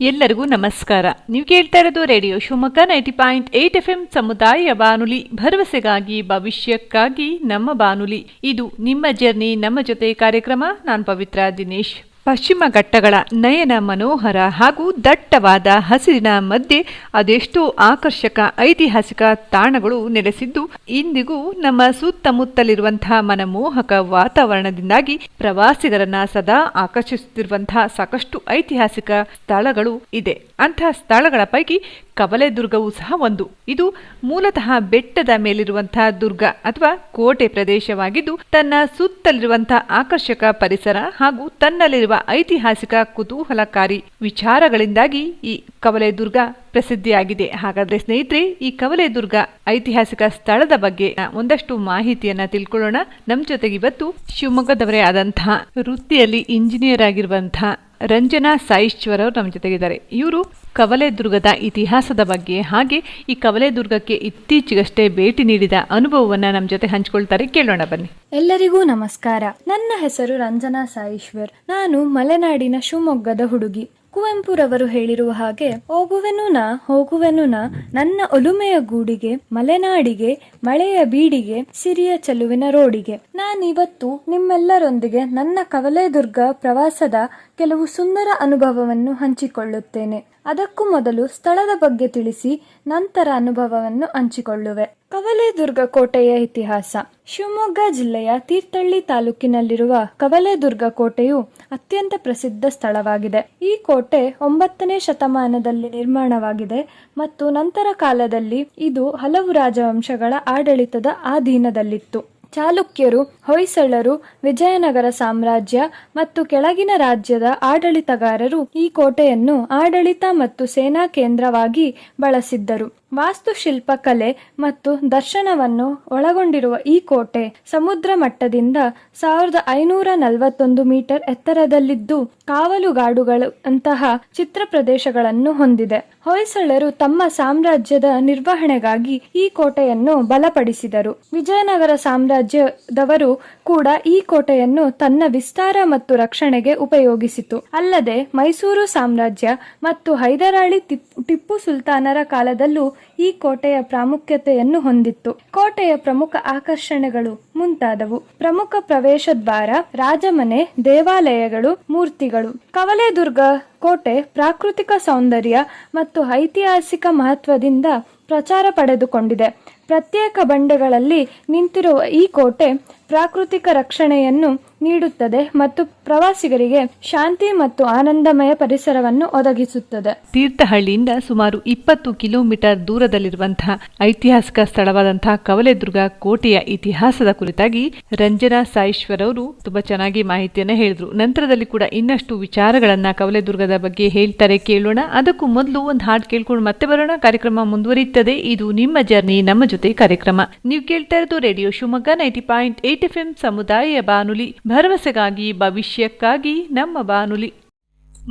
ಎಲ್ಲರಿಗೂ ನಮಸ್ಕಾರ. ನೀವು ಕೇಳ್ತಾ ಇರೋದು ರೇಡಿಯೋ ಶಿವಮೊಗ್ಗ 90.8 FM ಸಮುದಾಯ ಬಾನುಲಿ, ಭರವಸೆಗಾಗಿ ಭವಿಷ್ಯಕ್ಕಾಗಿ ನಮ್ಮ ಬಾನುಲಿ. ಇದು ನಿಮ್ಮ ಜರ್ನಿ ನಮ್ಮ ಜೊತೆ ಕಾರ್ಯಕ್ರಮ. ನಾನು ಪವಿತ್ರ ದಿನೇಶ್. ಪಶ್ಚಿಮ ಘಟ್ಟಗಳ ನಯನ ಮನೋಹರ ಹಾಗೂ ದಟ್ಟವಾದ ಹಸಿರಿನ ಮಧ್ಯೆ ಅದೆಷ್ಟೋ ಆಕರ್ಷಕ ಐತಿಹಾಸಿಕ ತಾಣಗಳು ನೆಲೆಸಿದ್ದು ಇಂದಿಗೂ ನಮ್ಮ ಸುತ್ತಮುತ್ತಲಿರುವಂತಹ ಮನಮೋಹಕ ವಾತಾವರಣದಿಂದಾಗಿ ಪ್ರವಾಸಿಗರನ್ನ ಸದಾ ಆಕರ್ಷಿಸುತ್ತಿರುವಂತಹ ಸಾಕಷ್ಟು ಐತಿಹಾಸಿಕ ಸ್ಥಳಗಳು ಇದೆ. ಅಂತಹ ಸ್ಥಳಗಳ ಪೈಕಿ ಕವಲೆದುರ್ಗವೂ ಸಹ ಒಂದು. ಇದು ಮೂಲತಃ ಬೆಟ್ಟದ ಮೇಲಿರುವಂತಹ ದುರ್ಗ ಅಥವಾ ಕೋಟೆ ಪ್ರದೇಶವಾಗಿದ್ದು ತನ್ನ ಸುತ್ತಲಿರುವಂತಹ ಆಕರ್ಷಕ ಪರಿಸರ ಹಾಗೂ ತನ್ನಲ್ಲಿರುವ ಐತಿಹಾಸಿಕ ಕುತೂಹಲಕಾರಿ ವಿಚಾರಗಳಿಂದಾಗಿ ಈ ಕವಲೆದುರ್ಗ ಪ್ರಸಿದ್ಧಿಯಾಗಿದೆ. ಹಾಗಾದ್ರೆ ಸ್ನೇಹಿತರೆ, ಈ ಕವಲೆದುರ್ಗ ಐತಿಹಾಸಿಕ ಸ್ಥಳದ ಬಗ್ಗೆ ಒಂದಷ್ಟು ಮಾಹಿತಿಯನ್ನ ತಿಳ್ಕೊಳ್ಳೋಣ. ನಮ್ಮ ಜೊತೆಗೆ ಇವತ್ತು ಶಿವಮೊಗ್ಗದವರೇ ಆದಂತಹ ವೃತ್ತಿಯಲ್ಲಿ ಇಂಜಿನಿಯರ್ ಆಗಿರುವಂತಹ ರಂಜನಾ ಸಾಯಿಶ್ವರ್ ಅವರು ನಮ್ಮ ಜೊತೆಗಿದ್ದಾರೆ. ಇವರು ಕವಲೆದುರ್ಗದ ಇತಿಹಾಸದ ಬಗ್ಗೆ ಹಾಗೆ ಈ ಕವಲೆದುರ್ಗಕ್ಕೆ ಇತ್ತೀಚೆಗಷ್ಟೇ ಭೇಟಿ ನೀಡಿದ ಅನುಭವವನ್ನ ನಮ್ಮ ಜೊತೆ ಹಂಚಿಕೊಳ್ತಾರೆ. ಕೇಳೋಣ ಬನ್ನಿ. ಎಲ್ಲರಿಗೂ ನಮಸ್ಕಾರ. ನನ್ನ ಹೆಸರು ರಂಜನಾ ಸಾಯಿಶ್ವರ್. ನಾನು ಮಲೆನಾಡಿನ ಶಿವಮೊಗ್ಗದ ಹುಡುಗಿ. ಕುವೆಂಪುರವರು ಹೇಳಿರುವ ಹಾಗೆ, ಹೋಗುವೆನು ನಾ ನನ್ನ ಒಲುಮೆಯ ಗೂಡಿಗೆ, ಮಲೆನಾಡಿಗೆ, ಮಳೆಯ ಬೀಡಿಗೆ, ಸಿರಿಯ ಚೆಲುವಿನ ರೋಡಿಗೆ. ನಾನಿವತ್ತು ನಿಮ್ಮೆಲ್ಲರೊಂದಿಗೆ ನನ್ನ ಕವಲೆದುರ್ಗ ಪ್ರವಾಸದ ಕೆಲವು ಸುಂದರ ಅನುಭವವನ್ನು ಹಂಚಿಕೊಳ್ಳುತ್ತೇನೆ. ಅದಕ್ಕೂ ಮೊದಲು ಸ್ಥಳದ ಬಗ್ಗೆ ತಿಳಿಸಿ ನಂತರ ಅನುಭವವನ್ನು ಹಂಚಿಕೊಳ್ಳುವೆ. ಕವಲೆದುರ್ಗ ಕೋಟೆಯ ಇತಿಹಾಸ. ಶಿವಮೊಗ್ಗ ಜಿಲ್ಲೆಯ ತೀರ್ಥಹಳ್ಳಿ ತಾಲೂಕಿನಲ್ಲಿರುವ ಕವಲೆದುರ್ಗ ಕೋಟೆಯು ಅತ್ಯಂತ ಪ್ರಸಿದ್ಧ ಸ್ಥಳವಾಗಿದೆ. ಈ ಕೋಟೆ 9ನೇ ಶತಮಾನದಲ್ಲಿ ನಿರ್ಮಾಣವಾಗಿದೆ ಮತ್ತು ನಂತರ ಕಾಲದಲ್ಲಿ ಇದು ಹಲವು ರಾಜವಂಶಗಳ ಆಡಳಿತದ ಅಧೀನದಲ್ಲಿತ್ತು. ಚಾಲುಕ್ಯರು, ಹೊಯ್ಸಳರು, ವಿಜಯನಗರ ಸಾಮ್ರಾಜ್ಯ ಮತ್ತು ಕೆಳಗಿನ ರಾಜ್ಯದ ಆಡಳಿತಗಾರರು ಈ ಕೋಟೆಯನ್ನು ಆಡಳಿತ ಮತ್ತು ಸೇನಾ ಕೇಂದ್ರವಾಗಿ ಬಳಸಿದ್ದರು. ವಾಸ್ತುಶಿಲ್ಪ ಕಲೆ ಮತ್ತು ದರ್ಶನವನ್ನು ಒಳಗೊಂಡಿರುವ ಈ ಕೋಟೆ ಸಮುದ್ರ ಮಟ್ಟದಿಂದ 1541 ಮೀಟರ್ ಎತ್ತರದಲ್ಲಿದ್ದು ಕಾವಲುಗಾಡುಗಳು ಅಂತಹ ಚಿತ್ರ ಪ್ರದೇಶಗಳನ್ನು ಹೊಂದಿದೆ. ಹೊಯ್ಸಳರು ತಮ್ಮ ಸಾಮ್ರಾಜ್ಯದ ನಿರ್ವಹಣೆಗಾಗಿ ಈ ಕೋಟೆಯನ್ನು ಬಲಪಡಿಸಿದರು. ವಿಜಯನಗರ ಸಾಮ್ರಾಜ್ಯದವರು ಕೂಡ ಈ ಕೋಟೆಯನ್ನು ತನ್ನ ವಿಸ್ತಾರ ಮತ್ತು ರಕ್ಷಣೆಗೆ ಉಪಯೋಗಿಸಿತು. ಅಲ್ಲದೆ ಮೈಸೂರು ಸಾಮ್ರಾಜ್ಯ ಮತ್ತು ಹೈದರಾಳಿ ಟಿಪ್ಪು ಸುಲ್ತಾನರ ಕಾಲದಲ್ಲೂ ಈ ಕೋಟೆಯ ಪ್ರಾಮುಖ್ಯತೆಯನ್ನು ಹೊಂದಿತ್ತು. ಕೋಟೆಯ ಪ್ರಮುಖ ಆಕರ್ಷಣೆಗಳು ಮುಂತಾದವು. ಪ್ರಮುಖ ಪ್ರವೇಶ ದ್ವಾರ, ರಾಜಮನೆ, ದೇವಾಲಯಗಳು, ಮೂರ್ತಿಗಳು. ಕವಲೆದುರ್ಗ ಕೋಟೆ ಪ್ರಾಕೃತಿಕ ಸೌಂದರ್ಯ ಮತ್ತು ಐತಿಹಾಸಿಕ ಮಹತ್ವದಿಂದ ಪ್ರಚಾರ ಪಡೆದುಕೊಂಡಿದೆ. ಪ್ರತ್ಯೇಕ ಬಂಡೆಗಳಲ್ಲಿ ನಿಂತಿರುವ ಈ ಕೋಟೆ ಪ್ರಾಕೃತಿಕ ರಕ್ಷಣೆಯನ್ನು ನೀಡುತ್ತದೆ ಮತ್ತು ಪ್ರವಾಸಿಗರಿಗೆ ಶಾಂತಿ ಮತ್ತು ಆನಂದಮಯ ಪರಿಸರವನ್ನು ಒದಗಿಸುತ್ತದೆ. ತೀರ್ಥಹಳ್ಳಿಯಿಂದ ಸುಮಾರು 20 ಕಿಲೋಮೀಟರ್ ದೂರದಲ್ಲಿರುವಂತಹ ಐತಿಹಾಸಿಕ ಸ್ಥಳವಾದಂತಹ ಕವಲೆದುರ್ಗ ಕೋಟೆಯ ಇತಿಹಾಸದ ಕುರಿತಾಗಿ ರಂಜನಾ ಸಾಯಿಶ್ವರ್ ಅವರು ತುಂಬಾ ಚೆನ್ನಾಗಿ ಮಾಹಿತಿಯನ್ನ ಹೇಳಿದ್ರು. ನಂತರದಲ್ಲಿ ಕೂಡ ಇನ್ನಷ್ಟು ವಿಚಾರಗಳನ್ನ ಕವಲೆದುರ್ಗದ ಬಗ್ಗೆ ಹೇಳ್ತಾರೆ, ಕೇಳೋಣ. ಅದಕ್ಕೂ ಮೊದಲು ಒಂದು ಹಾಡು ಕೇಳ್ಕೊಂಡು ಮತ್ತೆ ಬರೋಣ. ಕಾರ್ಯಕ್ರಮ ಮುಂದುವರಿಯುತ್ತದೆ. ಇದು ನಿಮ್ಮ ಜರ್ನಿ ನಮ್ಮ ಜೊತೆ ಕಾರ್ಯಕ್ರಮ. ನೀವು ಕೇಳ್ತಾ ಇರೋದು ರೇಡಿಯೋ ಶಿವಮೊಗ್ಗ 90.8 FM ಸಮುದಾಯ ಬಾನುಲಿ, ಭರವಸೆಗಾಗಿ ಭವಿಷ್ಯಕ್ಕಾಗಿ ನಮ್ಮ ಬಾನುಲಿ.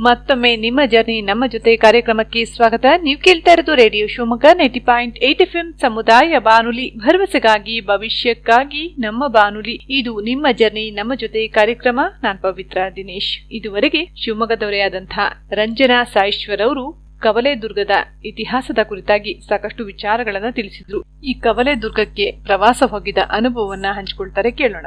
ಮತ್ತೊಮ್ಮೆ ನಿಮ್ಮ ಜರ್ನಿ ನಮ್ಮ ಜೊತೆ ಕಾರ್ಯಕ್ರಮಕ್ಕೆ ಸ್ವಾಗತ. ನೀವು ಕೇಳ್ತಾ ಇರೋದು ರೇಡಿಯೋ ಶಿವಮೊಗ್ಗ 90.8 FM ಸಮುದಾಯ ಬಾನುಲಿ, ಭರವಸೆಗಾಗಿ ಭವಿಷ್ಯಕ್ಕಾಗಿ ನಮ್ಮ ಬಾನುಲಿ. ಇದು ನಿಮ್ಮ ಜರ್ನಿ ನಮ್ಮ ಜೊತೆ ಕಾರ್ಯಕ್ರಮ. ನಾನು ಪವಿತ್ರ ದಿನೇಶ್. ಇದುವರೆಗೆ ಶಿವಮೊಗ್ಗದವರೇ ಆದಂತಹ ರಂಜನಾ ಸಾಯಿಶ್ವರ್ ಅವರು ಕವಲೆದುರ್ಗದ ಇತಿಹಾಸದ ಕುರಿತಾಗಿ ಸಾಕಷ್ಟು ವಿಚಾರಗಳನ್ನ ತಿಳಿಸಿದ್ರು. ಈ ಕವಲೆದುರ್ಗಕ್ಕೆ ಪ್ರವಾಸ ಹೋಗಿದ ಅನುಭವವನ್ನ ಹಂಚಿಕೊಳ್ತಾರೆ, ಕೇಳೋಣ.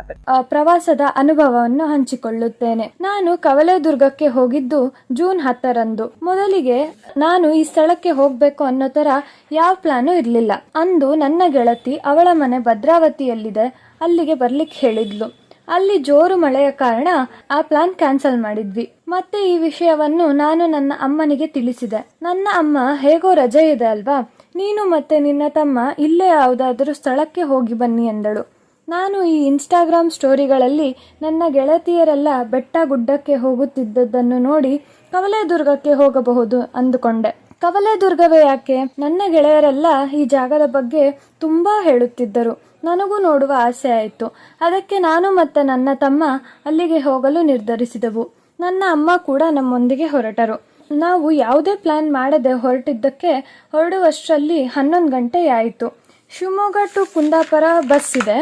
ಪ್ರವಾಸದ ಅನುಭವವನ್ನು ಹಂಚಿಕೊಳ್ಳುತ್ತೇನೆ. ನಾನು ಕವಲೆದುರ್ಗಕ್ಕೆ ಹೋಗಿದ್ದು ಜೂನ್ 10ರಂದು. ಮೊದಲಿಗೆ ನಾನು ಈ ಸ್ಥಳಕ್ಕೆ ಹೋಗ್ಬೇಕು ಅನ್ನೋ ತರ ಯಾವ ಪ್ಲಾನು ಇರ್ಲಿಲ್ಲ. ಅಂದು ನನ್ನ ಗೆಳತಿ, ಅವಳ ಮನೆ ಭದ್ರಾವತಿಯಲ್ಲಿದೆ, ಅಲ್ಲಿಗೆ ಬರ್ಲಿಕ್ಕೆ ಹೇಳಿದ್ಲು. ಅಲ್ಲಿ ಜೋರು ಮಳೆಯ ಕಾರಣ ಆ ಪ್ಲಾನ್ ಕ್ಯಾನ್ಸಲ್ ಮಾಡಿದ್ವಿ. ಮತ್ತೆ ಈ ವಿಷಯವನ್ನು ನಾನು ನನ್ನ ಅಮ್ಮನಿಗೆ ತಿಳಿಸಿದೆ. ನನ್ನ ಅಮ್ಮ, ಹೇಗೋ ರಜೆ ಇದೆ ಅಲ್ವಾ, ನೀನು ಮತ್ತೆ ನಿನ್ನ ತಮ್ಮ ಇಲ್ಲೇ ಯಾವುದಾದರೂ ಸ್ಥಳಕ್ಕೆ ಹೋಗಿ ಬನ್ನಿ ಎಂದಳು. ನಾನು ಈ ಇನ್ಸ್ಟಾಗ್ರಾಮ್ ಸ್ಟೋರಿಗಳಲ್ಲಿ ನನ್ನ ಗೆಳತಿಯರೆಲ್ಲ ಬೆಟ್ಟ ಗುಡ್ಡಕ್ಕೆ ಹೋಗುತ್ತಿದ್ದದ್ದನ್ನು ನೋಡಿ ಕವಲೆದುರ್ಗಕ್ಕೆ ಹೋಗಬಹುದು ಅಂದುಕೊಂಡೆ. ಕವಲೆದುರ್ಗವೇ ಯಾಕೆ? ನನ್ನ ಗೆಳೆಯರೆಲ್ಲ ಈ ಜಾಗದ ಬಗ್ಗೆ ತುಂಬಾ ಹೇಳುತ್ತಿದ್ದರು. ನನಗೂ ನೋಡುವ ಆಸೆ ಆಯಿತು. ಅದಕ್ಕೆ ನಾನು ಮತ್ತು ನನ್ನ ತಮ್ಮ ಅಲ್ಲಿಗೆ ಹೋಗಲು ನಿರ್ಧರಿಸಿದೆವು. ನನ್ನ ಅಮ್ಮ ಕೂಡ ನಮ್ಮೊಂದಿಗೆ ಹೊರಟರು. ನಾವು ಯಾವುದೇ ಪ್ಲಾನ್ ಮಾಡದೆ ಹೊರಡುವಷ್ಟರಲ್ಲಿ 11 ಗಂಟೆ ಆಯಿತು. ಶಿವಮೊಗ್ಗ ಟು ಕುಂದಾಪುರ ಬಸ್ ಇದೆ.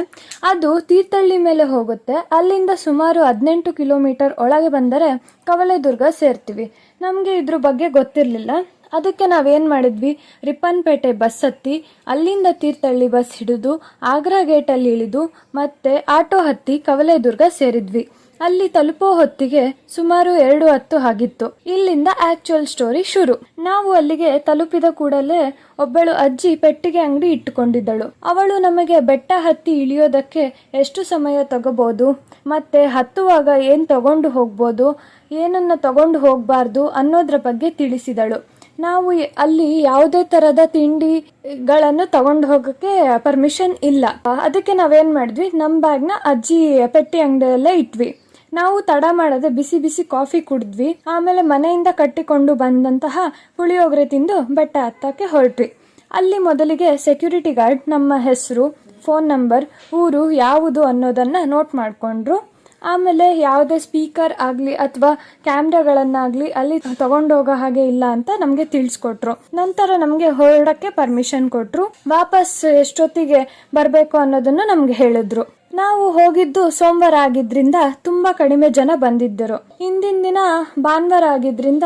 ಅದು ತೀರ್ಥಹಳ್ಳಿ ಮೇಲೆ ಹೋಗುತ್ತೆ. ಅಲ್ಲಿಂದ ಸುಮಾರು 18 ಕಿಲೋಮೀಟರ್ ಒಳಗೆ ಬಂದರೆ ಕವಲೆದುರ್ಗ ಸೇರ್ತೀವಿ. ನಮಗೆ ಇದ್ರ ಬಗ್ಗೆ ಗೊತ್ತಿರಲಿಲ್ಲ. ಅದಕ್ಕೆ ನಾವೇನು ಮಾಡಿದ್ವಿ, ರಿಪ್ಪನ್ಪೇಟೆ ಬಸ್ ಹತ್ತಿ ಅಲ್ಲಿಂದ ತೀರ್ಥಹಳ್ಳಿ ಬಸ್ ಹಿಡಿದು ಆಗ್ರಾ ಗೇಟಲ್ಲಿ ಇಳಿದು ಮತ್ತೆ ಆಟೋ ಹತ್ತಿ ಕವಲೇದುರ್ಗ ಸೇರಿದ್ವಿ. ಅಲ್ಲಿ ತಲುಪೋ ಹೊತ್ತಿಗೆ ಸುಮಾರು 2:10 ಆಗಿತ್ತು. ಇಲ್ಲಿಂದ ಆಕ್ಚುಯಲ್ ಸ್ಟೋರಿ ಶುರು. ನಾವು ಅಲ್ಲಿಗೆ ತಲುಪಿದ ಕೂಡಲೇ ಒಬ್ಬಳು ಅಜ್ಜಿ ಪೆಟ್ಟಿಗೆ ಅಂಗಡಿ ಇಟ್ಟುಕೊಂಡಿದ್ದಳು. ಅವಳು ನಮಗೆ ಬೆಟ್ಟ ಹತ್ತಿ ಇಳಿಯೋದಕ್ಕೆ ಎಷ್ಟು ಸಮಯ ತಗೋಬಹುದು, ಮತ್ತೆ ಹತ್ತುವಾಗ ಏನು ತಗೊಂಡು ಹೋಗ್ಬೋದು, ಏನನ್ನ ತಗೊಂಡು ಹೋಗಬಾರ್ದು ಅನ್ನೋದ್ರ ಬಗ್ಗೆ ತಿಳಿಸಿದಳು. ನಾವು ಅಲ್ಲಿ ಯಾವುದೇ ಥರದ ತಿಂಡಿಗಳನ್ನು ತಗೊಂಡು ಹೋಗೋಕ್ಕೆ ಪರ್ಮಿಷನ್ ಇಲ್ಲ. ಅದಕ್ಕೆ ನಾವೇನು ಮಾಡಿದ್ವಿ, ನಮ್ಮ ಬ್ಯಾಗ್ನ ಅಜ್ಜಿ ಪೆಟ್ಟಿ ಅಂಗಡಿಯಲ್ಲೇ ಇಟ್ವಿ. ನಾವು ತಡ ಮಾಡದೆ ಬಿಸಿ ಬಿಸಿ ಕಾಫಿ ಕುಡಿದ್ವಿ. ಆಮೇಲೆ ಮನೆಯಿಂದ ಕಟ್ಟಿಕೊಂಡು ಬಂದಂತಹ ಪುಳಿಯೋಗರೆ ತಿಂದು ಬೆಟ್ಟ ಹತ್ತಕ್ಕೆ ಹೊರಟ್ವಿ. ಅಲ್ಲಿ ಮೊದಲಿಗೆ ಸೆಕ್ಯೂರಿಟಿ ಗಾರ್ಡ್ ನಮ್ಮ ಹೆಸರು, ಫೋನ್ ನಂಬರ್, ಊರು ಯಾವುದು ಅನ್ನೋದನ್ನು ನೋಟ್ ಮಾಡಿಕೊಂಡ್ರು. ಆಮೇಲೆ ಯಾವುದೇ ಸ್ಪೀಕರ್ ಆಗಲಿ ಅಥವಾ ಕ್ಯಾಮ್ರಾಗಳನ್ನಾಗಲಿ ಅಲ್ಲಿ ತಗೊಂಡೋಗೋ ಹಾಗೆ ಇಲ್ಲ ಅಂತ ನಮಗೆ ತಿಳಿಸ್ಕೊಟ್ರು. ನಂತರ ನಮಗೆ ಹೊರಡಕ್ಕೆ ಪರ್ಮಿಷನ್ ಕೊಟ್ಟರು. ವಾಪಸ್ ಎಷ್ಟೊತ್ತಿಗೆ ಬರಬೇಕು ಅನ್ನೋದನ್ನು ನಮಗೆ ಹೇಳಿದ್ರು. ನಾವು ಹೋಗಿದ್ದು ಸೋಮವಾರ ಆಗಿದ್ರಿಂದ ತುಂಬಾ ಕಡಿಮೆ ಜನ ಬಂದಿದ್ದರು. ಹಿಂದಿನ ದಿನ ಭಾನುವಾರ ಆಗಿದ್ರಿಂದ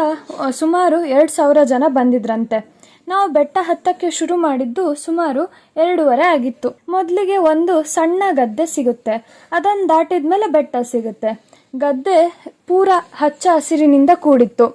ಸುಮಾರು 2,000 ಜನ ಬಂದಿದ್ರಂತೆ. ನಾವು ಬೆಟ್ಟ ಹತ್ತಕ್ಕೆ ಶುರು ಮಾಡಿದ್ದು ಸುಮಾರು 2:30 ಆಗಿತ್ತು. ಮೊದಲಿಗೆ ಒಂದು ಸಣ್ಣ ಗದ್ದೆ ಸಿಗುತ್ತೆ, ಅದನ್ನು ದಾಟಿದ್ಮೇಲೆ ಬೆಟ್ಟ ಸಿಗುತ್ತೆ. ಗದ್ದೆ ಪೂರ ಹಚ್ಚ ಹಸಿರಿನಿಂದ ಕೂಡಿತ್ತು.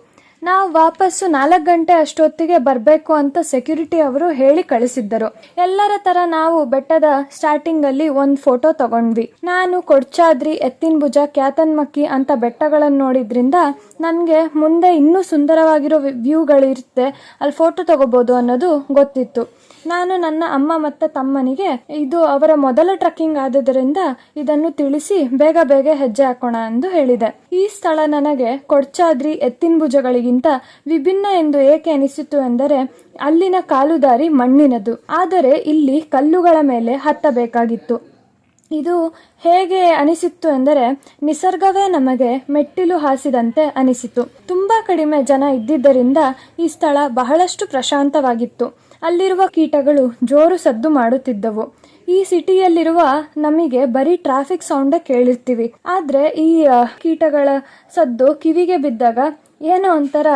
ನಾವು ವಾಪಸ್ಸು 4 ಗಂಟೆ ಅಷ್ಟೊತ್ತಿಗೆ ಬರಬೇಕು ಅಂತ ಸೆಕ್ಯೂರಿಟಿ ಅವರು ಹೇಳಿ ಕಳಿಸಿದ್ದರು. ಎಲ್ಲರ ಥರ ನಾವು ಬೆಟ್ಟದ ಸ್ಟಾರ್ಟಿಂಗಲ್ಲಿ ಒಂದು ಫೋಟೋ ತಗೊಂಡ್ವಿ. ನಾನು ಕೊಡ್ಚಾದ್ರಿ, ಎತ್ತಿನಭುಜ, ಕ್ಯಾತನ್ಮಕ್ಕಿ ಅಂತ ಬೆಟ್ಟಗಳನ್ನು ನೋಡಿದ್ರಿಂದ ನನಗೆ ಮುಂದೆ ಇನ್ನೂ ಸುಂದರವಾಗಿರೋ ವ್ಯೂಗಳಿರುತ್ತೆ, ಅಲ್ಲಿ ಫೋಟೋ ತಗೋಬೋದು ಅನ್ನೋದು ಗೊತ್ತಿತ್ತು. ನಾನು ನನ್ನ ಅಮ್ಮ ಮತ್ತು ತಮ್ಮನಿಗೆ ಇದು ಅವರ ಮೊದಲ ಟ್ರಕ್ಕಿಂಗ್ ಆದುದರಿಂದ ಇದನ್ನು ತಿಳಿಸಿ ಬೇಗ ಬೇಗ ಹೆಜ್ಜೆ ಹಾಕೋಣ ಎಂದು ಹೇಳಿದೆ. ಈ ಸ್ಥಳ ನನಗೆ ಕೊಡ್ಚಾದ್ರಿ, ಎತ್ತಿನಭುಜಗಳಿಗಿಂತ ವಿಭಿನ್ನ ಎಂದು ಏಕೆ ಅನಿಸಿತು ಎಂದರೆ ಅಲ್ಲಿನ ಕಾಲುದಾರಿ ಮಣ್ಣಿನದು, ಆದರೆ ಇಲ್ಲಿ ಕಲ್ಲುಗಳ ಮೇಲೆ ಹತ್ತಬೇಕಾಗಿತ್ತು. ಇದು ಹೇಗೆ ಅನಿಸಿತ್ತು ಎಂದರೆ ನಿಸರ್ಗವೇ ನಮಗೆ ಮೆಟ್ಟಿಲು ಹಾಸಿದಂತೆ ಅನಿಸಿತು. ತುಂಬ ಕಡಿಮೆ ಜನ ಇದ್ದಿದ್ದರಿಂದ ಈ ಸ್ಥಳ ಬಹಳಷ್ಟು ಪ್ರಶಾಂತವಾಗಿತ್ತು. ಅಲ್ಲಿರುವ ಕೀಟಗಳು ಜೋರು ಸದ್ದು ಮಾಡುತ್ತಿದ್ದವು. ಈ ಸಿಟಿಯಲ್ಲಿರುವ ನಮಗೆ ಬರೀ ಟ್ರಾಫಿಕ್ ಸೌಂಡೇ ಕೇಳಿರ್ತೀವಿ, ಆದರೆ ಈ ಕೀಟಗಳ ಸದ್ದು ಕಿವಿಗೆ ಬಿದ್ದಾಗ ಏನೋ ಒಂಥರ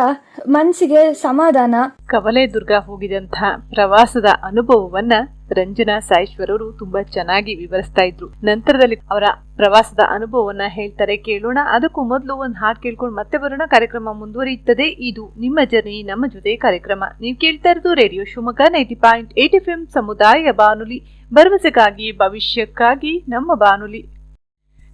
ಮನಸ್ಸಿಗೆ ಸಮಾಧಾನ. ಕವಲೇದುರ್ಗ ಹೋಗಿದಂತಹ ಪ್ರವಾಸದ ಅನುಭವವನ್ನ ರಂಜನಾ ಸಾಯಿಶ್ವರವರು ತುಂಬಾ ಚೆನ್ನಾಗಿ ವಿವರಿಸ್ತಾ ಇದ್ರು. ನಂತರದಲ್ಲಿ ಅವರ ಪ್ರವಾಸದ ಅನುಭವವನ್ನ ಹೇಳ್ತಾರೆ, ಕೇಳೋಣ. ಅದಕ್ಕೂ ಮೊದಲು ಒಂದು ಹಾಡು ಕೇಳ್ಕೊಂಡು ಮತ್ತೆ ಬರೋಣ. ಕಾರ್ಯಕ್ರಮ ಮುಂದುವರಿಯುತ್ತದೆ. ಇದು ನಿಮ್ಮ ಜರ್ನಿ ನಮ್ಮ ಜೊತೆ ಕಾರ್ಯಕ್ರಮ. ನೀವು ಕೇಳ್ತಾ ಇರೋದು ರೇಡಿಯೋ ಶಿವಮೊಗ್ಗ 90.8 FM ಸಮುದಾಯ ಬಾನುಲಿ, ಭರವಸೆಗಾಗಿ ಭವಿಷ್ಯಕ್ಕಾಗಿ ನಮ್ಮ ಬಾನುಲಿ.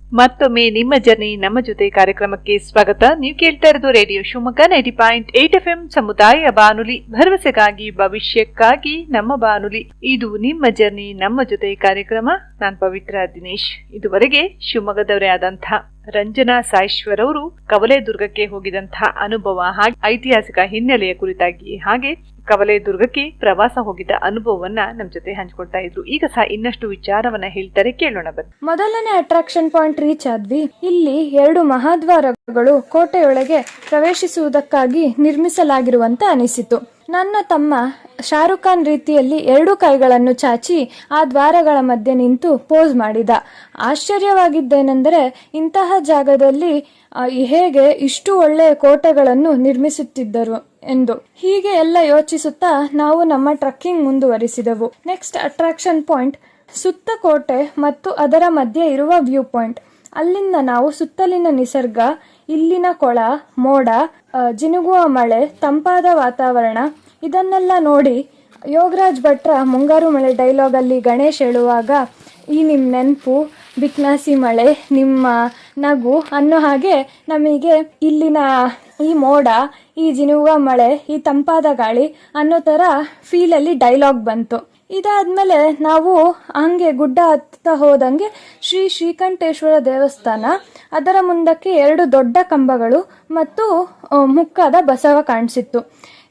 ಮತ್ತೊಮ್ಮೆ ನಿಮ್ಮ ಜರ್ನಿ ನಮ್ಮ ಜೊತೆ ಕಾರ್ಯಕ್ರಮಕ್ಕೆ ಸ್ವಾಗತ. ನೀವು ಕೇಳ್ತಾ ಇರೋದು ರೇಡಿಯೋ ಶಿವಮೊಗ್ಗ 90.8 FM ಸಮುದಾಯ ಬಾನುಲಿ, ಭರವಸೆಗಾಗಿ ಭವಿಷ್ಯಕ್ಕಾಗಿ ನಮ್ಮ ಬಾನುಲಿ. ಇದು ನಿಮ್ಮ ಜರ್ನಿ ನಮ್ಮ ಜೊತೆ ಕಾರ್ಯಕ್ರಮ. ನಾನು ಪವಿತ್ರ ದಿನೇಶ್. ಇದುವರೆಗೆ ಶಿವಮೊಗ್ಗದವರೇ ಆದಂತಹ ರಂಜನಾ ಸಾಯಿಶ್ವರ್ ಅವರು ಕವಲೇದುರ್ಗಕ್ಕೆ ಹೋಗಿದಂತಹ ಅನುಭವ, ಹಾಗೆ ಐತಿಹಾಸಿಕ ಹಿನ್ನೆಲೆಯ ಕುರಿತಾಗಿ, ಹಾಗೆ ಕವಲೇದುರ್ಗಕ್ಕೆ ಪ್ರವಾಸ ಹೋಗಿದ್ದ ಅನುಭವವನ್ನ ನಮ್ಮ ಜೊತೆ ಹಂಚ್ಕೊಳ್ತಾ ಇದ್ರು. ಈಗ ಸಹ ಇನ್ನಷ್ಟು ವಿಚಾರವನ್ನ ಹೇಳ್ತಾರೆ, ಕೇಳೋಣ ಬನ್ನಿ. ಮೊದಲನೇ ಅಟ್ರಾಕ್ಷನ್ ಪಾಯಿಂಟ್ ರೀಚ್ ಆದ್ವಿ. ಇಲ್ಲಿ 2 ಮಹಾದ್ವಾರಗಳು ಕೋಟೆಯೊಳಗೆ ಪ್ರವೇಶಿಸುವುದಕ್ಕಾಗಿ ನಿರ್ಮಿಸಲಾಗಿರುವಂತೆ ಅನಿಸಿತು. ನನ್ನ ತಮ್ಮ ಶಾರುಖ್ ಖಾನ್ ರೀತಿಯಲ್ಲಿ 2 ಕೈಗಳನ್ನು ಚಾಚಿ ಆ ದ್ವಾರಗಳ ಮಧ್ಯೆ ನಿಂತು ಪೋಸ್ ಮಾಡಿದ. ಆಶ್ಚರ್ಯವಾಗಿದ್ದೇನೆಂದರೆ ಇಂತಹ ಜಾಗದಲ್ಲಿ ಹೇಗೆ ಇಷ್ಟು ಒಳ್ಳೆಯ ಕೋಟೆಗಳನ್ನು ನಿರ್ಮಿಸುತ್ತಿದ್ದರು ಎಂದು. ಹೀಗೆ ಎಲ್ಲ ಯೋಚಿಸುತ್ತಾ ನಾವು ನಮ್ಮ ಟ್ರಕ್ಕಿಂಗ್ ಮುಂದುವರಿಸಿದೆವು. ನೆಕ್ಸ್ಟ್ ಅಟ್ರಾಕ್ಷನ್ ಪಾಯಿಂಟ್ ಸುತ್ತ ಕೋಟೆ ಮತ್ತು ಅದರ ಮಧ್ಯೆ ಇರುವ ವ್ಯೂ ಪಾಯಿಂಟ್. ಅಲ್ಲಿಂದ ನಾವು ಸುತ್ತಲಿನ ನಿಸರ್ಗ, ಇಲ್ಲಿನ ಕೊಳ, ಮೋಡ, ಜಿನುಗುವ ಮಳೆ, ತಂಪಾದ ವಾತಾವರಣ ಇದನ್ನೆಲ್ಲ ನೋಡಿ ಯೋಗರಾಜ್ ಭಟ್ರ ಮುಂಗಾರು ಮಳೆ ಡೈಲಾಗಲ್ಲಿ ಗಣೇಶ್ ಹೇಳುವಾಗ ಈ ನಿಮ್ಮ ನೆನಪು, ಬಿಕ್ನಾಸಿ ಮಳೆ, ನಿಮ್ಮ ನಗು ಅನ್ನೋ ಹಾಗೆ ನಮಗೆ ಇಲ್ಲಿನ ಈ ಮೋಡ, ಈ ಜಿನುಗುವ ಮಳೆ, ಈ ತಂಪಾದ ಗಾಳಿ ಅನ್ನೋ ಥರ ಫೀಲಲ್ಲಿ ಡೈಲಾಗ್ ಬಂತು. ಇದಾದ್ಮೇಲೆ ನಾವು ಹಂಗೆ ಗುಡ್ಡ ಹತ್ತಾ ಹೋದಂಗೆ ಶ್ರೀಕಂಠೇಶ್ವರ ದೇವಸ್ಥಾನ, ಅದರ ಮುಂದಕ್ಕೆ 2 ದೊಡ್ಡ ಕಂಬಗಳು ಮತ್ತು ಮುಕ್ಕಾದ ಬಸವ ಕಾಣಿಸಿತ್ತು.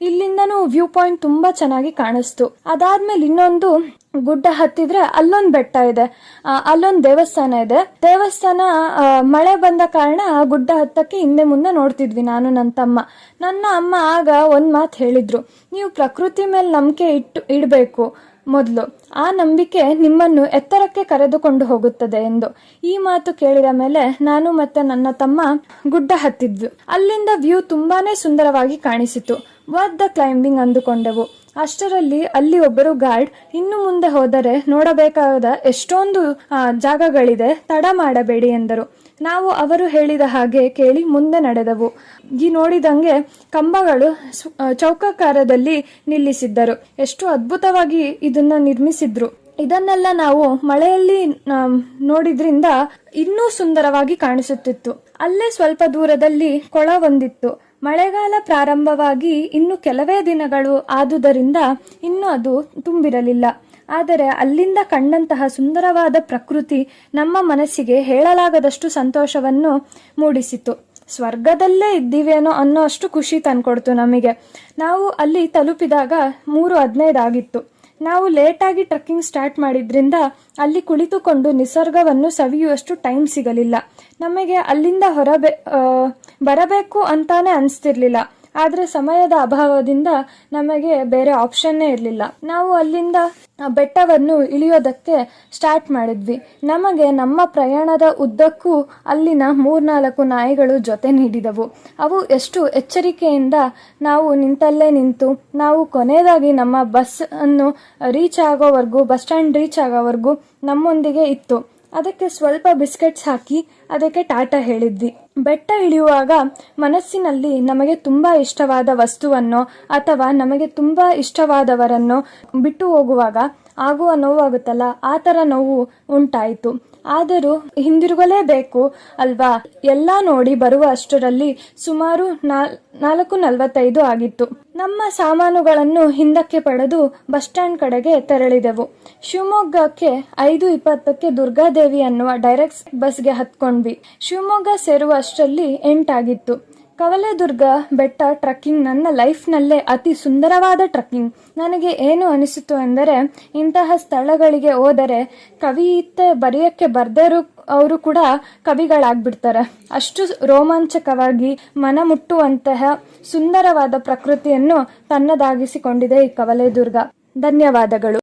ಇಲ್ಲಿಂದನೂ ವ್ಯೂ ಪಾಯಿಂಟ್ ತುಂಬ ಚೆನ್ನಾಗಿ ಕಾಣಿಸ್ತು. ಅದಾದ್ಮೇಲೆ ಇನ್ನೊಂದು ಗುಡ್ಡ ಹತ್ತಿದ್ರೆ ಅಲ್ಲೊಂದು ಬೆಟ್ಟ ಇದೆ, ಅಲ್ಲೊಂದು ದೇವಸ್ಥಾನ ಇದೆ. ದೇವಸ್ಥಾನ ಮಳೆ ಬಂದ ಕಾರಣ ಆ ಗುಡ್ಡ ಹತ್ತಕ್ಕೆ ಹಿಂದೆ ಮುಂದೆ ನೋಡ್ತಿದ್ವಿ ನಾನು, ನನ್ನ ತಮ್ಮ. ನನ್ನ ಅಮ್ಮ ಆಗ ಒಂದು ಮಾತು ಹೇಳಿದ್ರು, ನೀವು ಪ್ರಕೃತಿ ಮೇಲೆ ನಂಬಿಕೆ ಇಡಬೇಕು, ಮೊದಲು. ಆ ನಂಬಿಕೆ ನಿಮ್ಮನ್ನು ಎತ್ತರಕ್ಕೆ ಕರೆದುಕೊಂಡು ಹೋಗುತ್ತದೆ ಎಂದು. ಈ ಮಾತು ಕೇಳಿದ ಮೇಲೆ ನಾನು ಮತ್ತೆ ನನ್ನ ತಮ್ಮ ಗುಡ್ಡ ಹತ್ತಿದ್ವು. ಅಲ್ಲಿಂದ ವ್ಯೂ ತುಂಬಾನೇ ಸುಂದರವಾಗಿ ಕಾಣಿಸಿತು. ವಾಟ್ ದ ಕ್ಲೈಂಬಿಂಗ್ ಅಂದುಕೊಂಡೆವು. ಅಷ್ಟರಲ್ಲಿ ಅಲ್ಲಿ ಒಬ್ಬರು ಗಾರ್ಡ್, ಇನ್ನು ಮುಂದೆ ಹೋದರೆ ನೋಡಬೇಕಾದ ಎಷ್ಟೊಂದು ಜಾಗಗಳಿದೆ, ತಡ ಮಾಡಬೇಡಿ ಎಂದರು. ನಾವು ಅವರು ಹೇಳಿದ ಹಾಗೆ ಕೇಳಿ ಮುಂದೆ ನಡೆದವು. ಈ ನೋಡಿದಂಗೆ ಕಂಬಗಳು ಚೌಕಾಕಾರದಲ್ಲಿ ನಿಲ್ಲಿಸಿದ್ದರು. ಎಷ್ಟು ಅದ್ಭುತವಾಗಿ ಇದನ್ನ ನಿರ್ಮಿಸಿದ್ರು. ಇದನ್ನೆಲ್ಲ ನಾವು ಮಳೆಯಲ್ಲಿ ನೋಡಿದ್ರಿಂದ ಇನ್ನೂ ಸುಂದರವಾಗಿ ಕಾಣಿಸುತ್ತಿತ್ತು. ಅಲ್ಲೇ ಸ್ವಲ್ಪ ದೂರದಲ್ಲಿ ಕೊಳ ಒಂದಿತ್ತು. ಮಳೆಗಾಲ ಪ್ರಾರಂಭವಾಗಿ ಇನ್ನು ಕೆಲವೇ ದಿನಗಳು ಆದುದರಿಂದ ಇನ್ನೂ ಅದು ತುಂಬಿರಲಿಲ್ಲ. ಆದರೆ ಅಲ್ಲಿಂದ ಕಂಡಂತಹ ಸುಂದರವಾದ ಪ್ರಕೃತಿ ನಮ್ಮ ಮನಸ್ಸಿಗೆ ಹೇಳಲಾಗದಷ್ಟು ಸಂತೋಷವನ್ನು ಮೂಡಿಸಿತು. ಸ್ವರ್ಗದಲ್ಲೇ ಇದ್ದೀವೇನೋ ಅನ್ನೋ ಅಷ್ಟು ಖುಷಿ ತಂದ್ಕೊಡ್ತು ನಮಗೆ. ನಾವು ಅಲ್ಲಿ ತಲುಪಿದಾಗ 3:15 ಆಗಿತ್ತು. ನಾವು ಲೇಟಾಗಿ ಟ್ರೆಕ್ಕಿಂಗ್ ಸ್ಟಾರ್ಟ್ ಮಾಡಿದ್ರಿಂದ ಅಲ್ಲಿ ಕುಳಿತುಕೊಂಡು ನಿಸರ್ಗವನ್ನು ಸವಿಯುವಷ್ಟು ಟೈಮ್ ಸಿಗಲಿಲ್ಲ. ನಮಗೆ ಅಲ್ಲಿಂದ ಬರಬೇಕು ಅಂತಾನೆ ಅನಿಸ್ತಿರ್ಲಿಲ್ಲ. ಆದರೆ ಸಮಯದ ಅಭಾವದಿಂದ ನಮಗೆ ಬೇರೆ ಆಪ್ಷನ್ನೇ ಇರಲಿಲ್ಲ. ನಾವು ಅಲ್ಲಿಂದ ಬೆಟ್ಟವನ್ನು ಇಳಿಯೋದಕ್ಕೆ ಸ್ಟಾರ್ಟ್ ಮಾಡಿದ್ವಿ. ನಮಗೆ ನಮ್ಮ ಪ್ರಯಾಣದ ಉದ್ದಕ್ಕೂ ಅಲ್ಲಿನ 3-4 ನಾಯಿಗಳು ಜೊತೆ ನೀಡಿದವು. ಅವು ಎಷ್ಟು ಎಚ್ಚರಿಕೆಯಿಂದ ನಾವು ನಿಂತಲ್ಲೇ ನಿಂತು ನಾವು ಕೊನೆಯದಾಗಿ ನಮ್ಮ ಬಸ್ ಸ್ಟ್ಯಾಂಡ್ ರೀಚ್ ಆಗೋವರೆಗೂ ನಮ್ಮೊಂದಿಗೆ ಇತ್ತು. ಅದಕ್ಕೆ ಸ್ವಲ್ಪ ಬಿಸ್ಕೆಟ್ಸ್ ಹಾಕಿ ಅದಕ್ಕೆ ಟಾಟಾ ಹೇಳಿದ್ವಿ. ಬೆಟ್ಟ ಇಳಿಯುವಾಗ ಮನಸ್ಸಿನಲ್ಲಿ ನಮಗೆ ತುಂಬಾ ಇಷ್ಟವಾದ ವಸ್ತುವನ್ನು ಅಥವಾ ನಮಗೆ ತುಂಬಾ ಇಷ್ಟವಾದವರನ್ನು ಬಿಟ್ಟು ಹೋಗುವಾಗ ಆಗುವ ನೋವಾಗುತ್ತಲ್ಲ, ಆ ಥರ ನೋವು ಉಂಟಾಯಿತು. ಆದರೂ ಹಿಂದಿರುಗಲೇಬೇಕು ಅಲ್ವಾ? ಎಲ್ಲ ನೋಡಿ ಬರುವ ಅಷ್ಟರಲ್ಲಿ ಸುಮಾರು 4:45 ಆಗಿತ್ತು. ನಮ್ಮ ಸಾಮಾನುಗಳನ್ನು ಹಿಂದಕ್ಕೆ ಪಡೆದು ಬಸ್ ಸ್ಟ್ಯಾಂಡ್ ಕಡೆಗೆ ತೆರಳಿದೆವು. ಶಿವಮೊಗ್ಗಕ್ಕೆ 5:20ಕ್ಕೆ ದುರ್ಗಾದೇವಿ ಅನ್ನುವ ಡೈರೆಕ್ಟ್ ಬಸ್ಗೆ ಹತ್ಕೊಂಡ್ವಿ. ಶಿವಮೊಗ್ಗ ಸೇರುವ ಅಷ್ಟರಲ್ಲಿ 8 ಆಗಿತ್ತು. ಕವಲೇದುರ್ಗ ಬೆಟ್ಟ ಟ್ರಕ್ಕಿಂಗ್ ನನ್ನ ಲೈಫ್ನಲ್ಲೇ ಅತಿ ಸುಂದರವಾದ ಟ್ರಕ್ಕಿಂಗ್. ನನಗೆ ಏನು ಅನಿಸಿತು ಎಂದರೆ, ಇಂತಹ ಸ್ಥಳಗಳಿಗೆ ಹೋದರೆ ಕವಿತೆ ಬರೆಯೋಕ್ಕೆ ಬರ್ದೇರು ಅವರು ಕೂಡ ಕವಿಗಳಾಗ್ಬಿಡ್ತಾರೆ. ಅಷ್ಟು ರೋಮಾಂಚಕವಾಗಿ ಮನಮುಟ್ಟುವಂತಹ ಸುಂದರವಾದ ಪ್ರಕೃತಿಯನ್ನು ತನ್ನದಾಗಿಸಿಕೊಂಡಿದೆ ಈ ಕವಲೇದುರ್ಗ. ಧನ್ಯವಾದಗಳು.